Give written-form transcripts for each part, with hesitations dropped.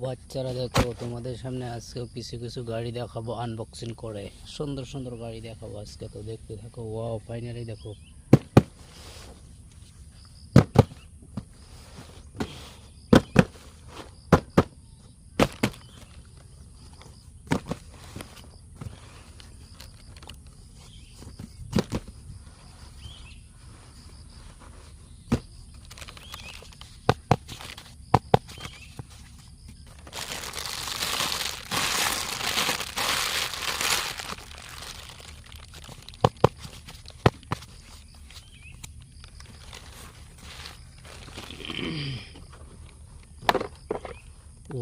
বাচ্চারা দেখো, তোমাদের সামনে আজকেও কিছু কিছু গাড়ি দেখাবো আনবক্সিং করে। সুন্দর সুন্দর গাড়ি দেখাবো আজকে, তো দেখতে থাকো। ওয়াও, ফাইনালি দেখো।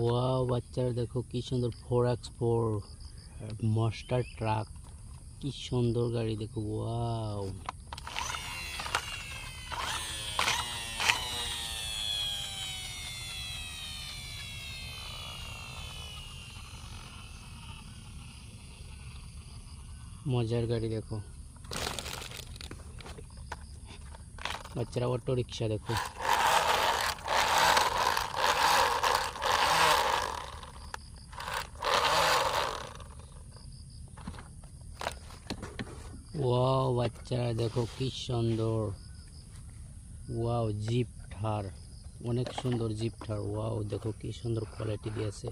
ওয়াও বাচ্চারা দেখো কি সুন্দর 4x4 মাস্টার ট্রাক। কি সুন্দর গাড়ি দেখো, ওয়াও। মজার গাড়ি দেখো বাচ্চারা। অটো রিক্সা দেখো। ওয়াও বাচ্চারা দেখো কি সুন্দর। ওয়াও, জিপ থার, অনেক সুন্দর জিপ থার। ওয়াও দেখো কি সুন্দর কোয়ালিটি দিয়েছে।